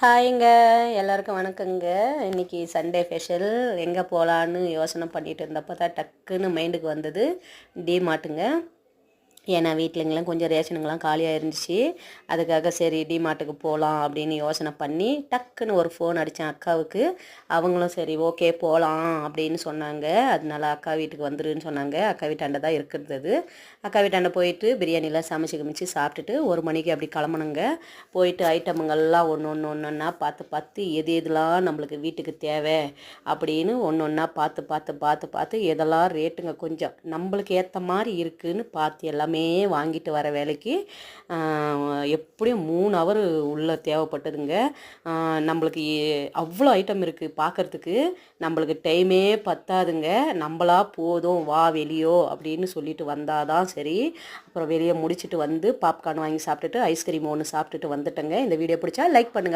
ஹாய்ங்க, எல்லாருக்கும் வணக்கங்க. இன்றைக்கி சண்டே ஸ்பெஷல் எங்கே போகலான்னு யோசனை பண்ணிகிட்டு இருந்தப்போ தான் டக்குன்னு மைண்டுக்கு வந்தது டிமார்ட்டுங்க. ஏன்னா வீட்டிலங்கெல்லாம் கொஞ்சம் ரேஷனுங்கெல்லாம் காலியாக இருந்துச்சு. அதுக்காக சரி டிமார்ட்டுக்கு போகலாம் அப்படின்னு யோசனை பண்ணி டக்குன்னு ஒரு ஃபோன் அடித்தேன் அக்காவுக்கு. அவங்களும் சரி ஓகே போகலாம் அப்படின்னு சொன்னாங்க. அதனால அக்கா வீட்டுக்கு வந்துருன்னு சொன்னாங்க. அக்கா வீட்டாண்ட தான் இருக்கிறது. அக்கா வீட்டாண்ட போயிட்டு பிரியாணிலாம் சமைச்சு கிமைச்சு சாப்பிட்டுட்டு 1 மணிக்கு அப்படி கிளம்பணுங்க. போயிட்டு ஐட்டமுங்கள்லாம் ஒன்றா பார்த்து எது எதெல்லாம் நம்மளுக்கு வீட்டுக்கு தேவை அப்படின்னு ஒன்றா பார்த்து எதெல்லாம் ரேட்டுங்க கொஞ்சம் நம்மளுக்கு ஏற்ற மாதிரி இருக்குதுன்னு பார்த்து எல்லாமே வாங்கிட்டு வர வேலைக்கு எப்படியும் 3 ஹவர் உள்ளே தேவைப்பட்டதுங்க. நம்மளுக்கு அவ்வளோ ஐட்டம் இருக்குது பார்க்குறதுக்கு, நம்மளுக்கு டைமே பத்தாதுங்க. நம்மளா போதும் வா வெளியோ அப்படின்னு சொல்லிட்டு வந்தால் தான் சரி. அப்புறம் வெளியே முடிச்சுட்டு வந்து பாப்கார்ன் வாங்கி சாப்பிட்டுட்டு ஐஸ்கிரீம் ஒன்று சாப்பிட்டுட்டு வந்துட்டேங்க. இந்த வீடியோ பிடிச்சா லைக் பண்ணுங்கள்.